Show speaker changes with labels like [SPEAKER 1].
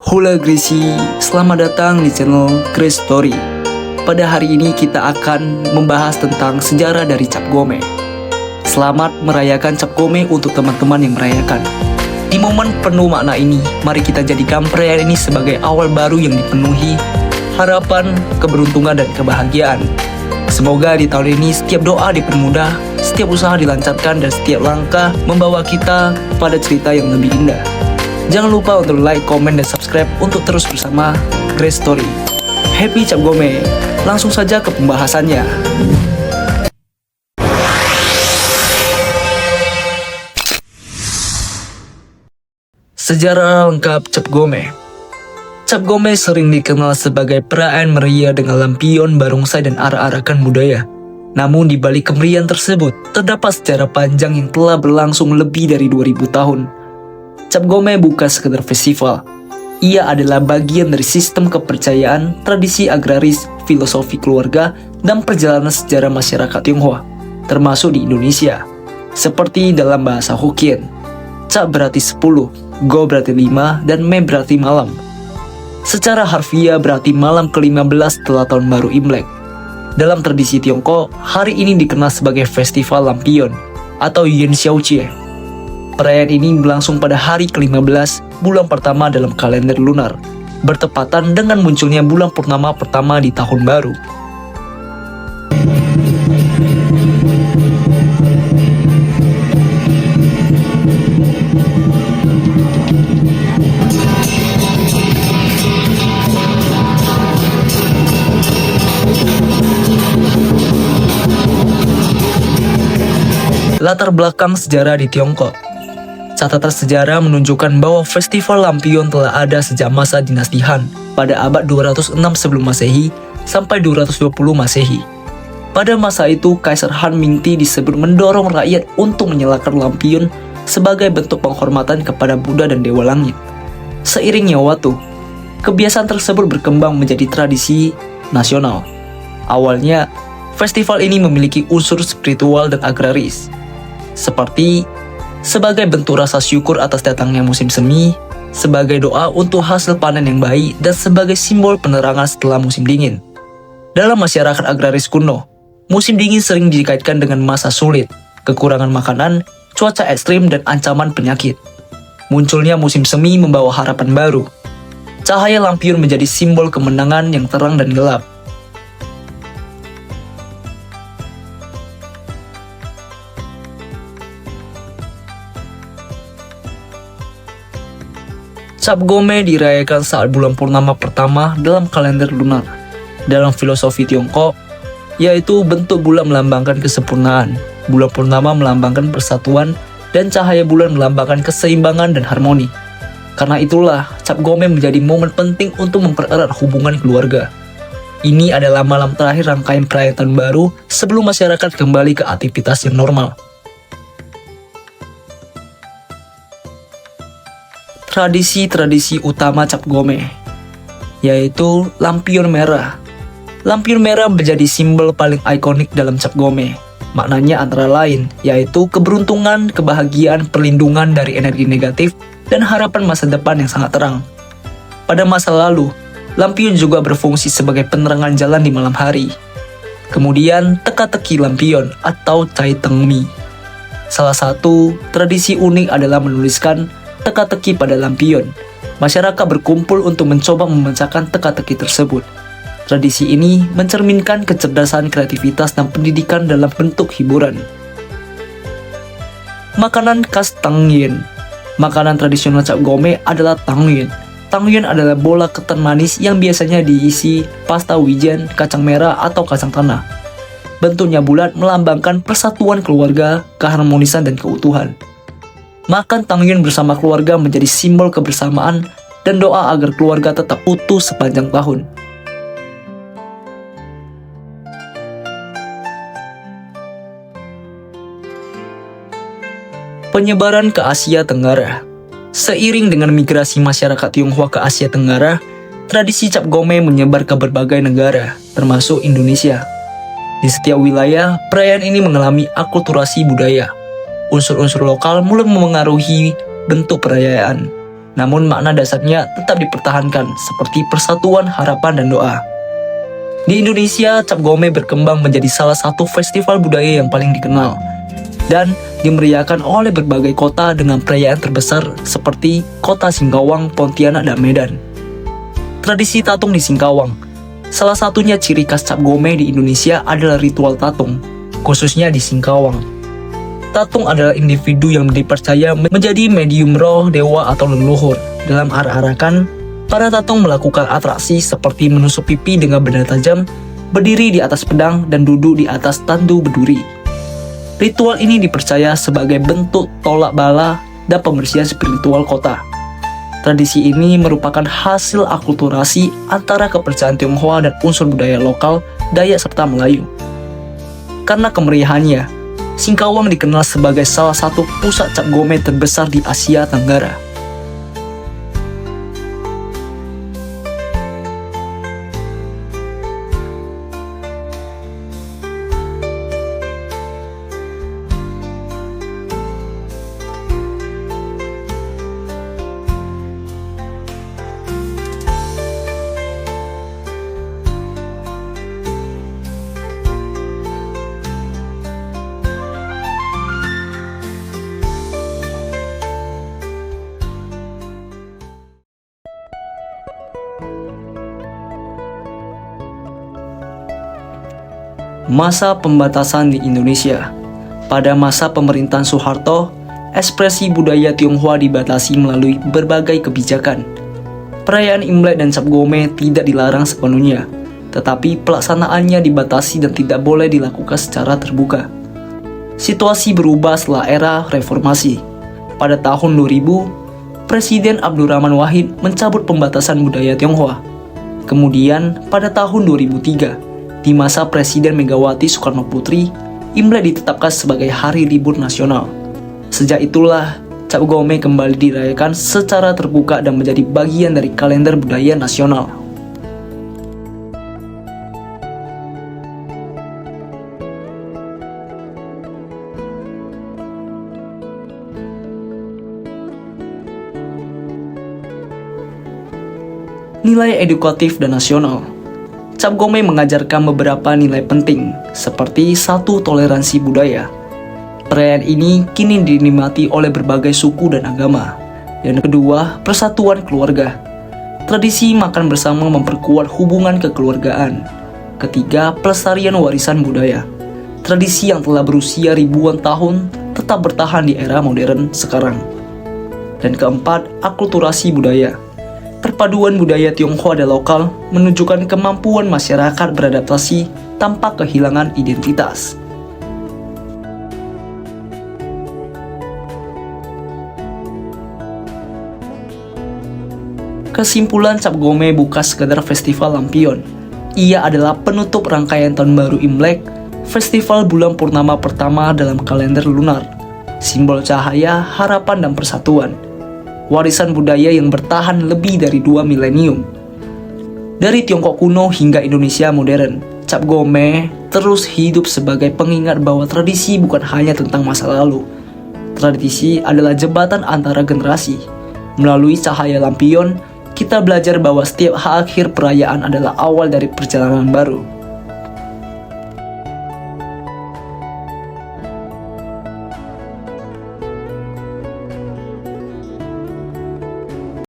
[SPEAKER 1] Hula Grisi, selamat datang di channel Grace Story. Pada hari ini kita akan membahas tentang sejarah dari Cap Gome. Selamat merayakan Cap Gome untuk teman-teman yang merayakan. Di momen penuh makna ini, mari kita jadikan perayaan ini sebagai awal baru yang dipenuhi harapan, keberuntungan, dan kebahagiaan. Semoga di tahun ini setiap doa dipermudah, setiap usaha dilancarkan, dan setiap langkah membawa kita pada cerita yang lebih indah. Jangan lupa untuk like, komen, dan subscribe untuk terus bersama Grace Story. Happy Cap Gome. Langsung saja ke pembahasannya. Sejarah lengkap Cap Gome. Cap Gome sering dikenal sebagai perayaan meriah dengan lampion, barongsai, dan arak-arakan budaya. Namun di balik kemeriahan tersebut, terdapat sejarah panjang yang telah berlangsung lebih dari 2000 tahun. Cap Gome bukan sekedar festival. Ia adalah bagian dari sistem kepercayaan, tradisi agraris, filosofi keluarga, dan perjalanan sejarah masyarakat Tionghoa, termasuk di Indonesia. Seperti dalam bahasa Hokkien, Cap berarti 10, Go berarti 5, dan Me berarti malam. Secara harfiah berarti malam ke-15 setelah tahun baru Imlek. Dalam tradisi Tiongkok, hari ini dikenal sebagai Festival Lampion atau Yuan Xiaojie. Perayaan ini berlangsung pada hari ke-15 bulan pertama dalam kalender lunar, bertepatan dengan munculnya bulan purnama pertama di tahun baru. Latar belakang sejarah di Tiongkok. Catatan sejarah menunjukkan bahwa festival lampion telah ada sejak masa dinasti Han pada abad 206 sebelum Masehi sampai 220 Masehi. Pada masa itu, Kaisar Han Mingti disebut mendorong rakyat untuk menyalakan lampion sebagai bentuk penghormatan kepada Buddha dan Dewa Langit. Seiringnya waktu, kebiasaan tersebut berkembang menjadi tradisi nasional. Awalnya, festival ini memiliki unsur spiritual dan agraris, seperti sebagai bentuk rasa syukur atas datangnya musim semi, sebagai doa untuk hasil panen yang baik, dan sebagai simbol penerangan setelah musim dingin. Dalam masyarakat agraris kuno, musim dingin sering dikaitkan dengan masa sulit, kekurangan makanan, cuaca ekstrim, dan ancaman penyakit. Munculnya musim semi membawa harapan baru. Cahaya lampion menjadi simbol kemenangan yang terang dan gelap. Cap Gome dirayakan saat bulan purnama pertama dalam kalender lunar. Dalam filosofi Tiongkok, yaitu bentuk bulan melambangkan kesempurnaan, bulan purnama melambangkan persatuan, dan cahaya bulan melambangkan keseimbangan dan harmoni. Karena itulah, Cap Gome menjadi momen penting untuk mempererat hubungan keluarga. Ini adalah malam terakhir rangkaian perayaan tahun baru sebelum masyarakat kembali ke aktivitas yang normal. Tradisi-tradisi utama Cap Gome, yaitu lampion merah. Lampion merah menjadi simbol paling ikonik dalam Cap Gome. Maknanya antara lain, yaitu keberuntungan, kebahagiaan, perlindungan dari energi negatif, dan harapan masa depan yang sangat terang. Pada masa lalu, lampion juga berfungsi sebagai penerangan jalan di malam hari. Kemudian, teka-teki lampion atau cai tengmi. Salah satu tradisi unik adalah menuliskan teka-teki pada lampion. Masyarakat berkumpul untuk mencoba memecahkan teka-teki tersebut. Tradisi ini mencerminkan kecerdasan, kreativitas, dan pendidikan dalam bentuk hiburan. Makanan khas Tangyuan. Makanan tradisional Cap Gome adalah Tangyuan. Tangyuan adalah bola ketan manis yang biasanya diisi pasta wijen, kacang merah, atau kacang tanah. Bentuknya bulat melambangkan persatuan keluarga, keharmonisan, dan keutuhan. Makan Tangyuan bersama keluarga menjadi simbol kebersamaan dan doa agar keluarga tetap utuh sepanjang tahun. Penyebaran ke Asia Tenggara. Seiring dengan migrasi masyarakat Tionghoa ke Asia Tenggara, tradisi Cap Gome menyebar ke berbagai negara, termasuk Indonesia. Di setiap wilayah, perayaan ini mengalami akulturasi budaya. Unsur-unsur lokal mulai memengaruhi bentuk perayaan. namun makna dasarnya tetap dipertahankan seperti persatuan, harapan, dan doa. Di Indonesia, Cap Gomeh berkembang menjadi salah satu festival budaya yang paling dikenal dan dimeriahkan oleh berbagai kota dengan perayaan terbesar seperti Kota Singkawang, Pontianak, dan Medan. Tradisi tatung di Singkawang. Salah satunya ciri khas Cap Gomeh di Indonesia adalah ritual tatung, khususnya di Singkawang. Tatung adalah individu yang dipercaya menjadi medium roh, dewa, atau leluhur. Dalam arak-arakan, para tatung melakukan atraksi seperti menusuk pipi dengan benda tajam, berdiri di atas pedang, dan duduk di atas tandu berduri. Ritual ini dipercaya sebagai bentuk tolak bala dan pembersihan spiritual kota. Tradisi ini merupakan hasil akulturasi antara kepercayaan Tionghoa dan unsur budaya lokal, Dayak, serta Melayu. Karena kemeriahannya, Singkawang dikenal sebagai salah satu pusat Cap Gomeh terbesar di Asia Tenggara. Masa pembatasan di Indonesia. Pada masa pemerintahan Soeharto, ekspresi budaya Tionghoa dibatasi melalui berbagai kebijakan. Perayaan Imlek dan Cap Gomeh tidak dilarang sepenuhnya, tetapi pelaksanaannya dibatasi dan tidak boleh dilakukan secara terbuka. Situasi berubah setelah era reformasi. Pada tahun 2000, Presiden Abdurrahman Wahid mencabut pembatasan budaya Tionghoa. Kemudian, pada tahun 2003, di masa Presiden Megawati Soekarno Putri, Imlek ditetapkan sebagai hari libur nasional. Sejak itulah, Cap Gomeh kembali dirayakan secara terbuka dan menjadi bagian dari kalender budaya nasional. Nilai edukatif dan nasional. Cap Gomeh mengajarkan beberapa nilai penting, seperti 1. Toleransi budaya. Perayaan ini kini dinikmati oleh berbagai suku dan agama. Yang kedua, persatuan keluarga. Tradisi makan bersama memperkuat hubungan kekeluargaan. Ketiga, pelestarian warisan budaya. Tradisi yang telah berusia ribuan tahun tetap bertahan di era modern sekarang. Dan keempat, akulturasi budaya. Perpaduan budaya Tionghoa dan lokal menunjukkan kemampuan masyarakat beradaptasi tanpa kehilangan identitas. Kesimpulan, Cap Gomeh bukan sekedar festival lampion. Ia adalah penutup rangkaian Tahun Baru Imlek, festival bulan purnama pertama dalam kalender lunar, simbol cahaya, harapan, dan persatuan. Warisan budaya yang bertahan lebih dari 2 milenium. Dari Tiongkok kuno hingga Indonesia modern, Cap Gomeh terus hidup sebagai pengingat bahwa tradisi bukan hanya tentang masa lalu. Tradisi adalah jembatan antara generasi. Melalui cahaya lampion, kita belajar bahwa setiap akhir perayaan adalah awal dari perjalanan baru.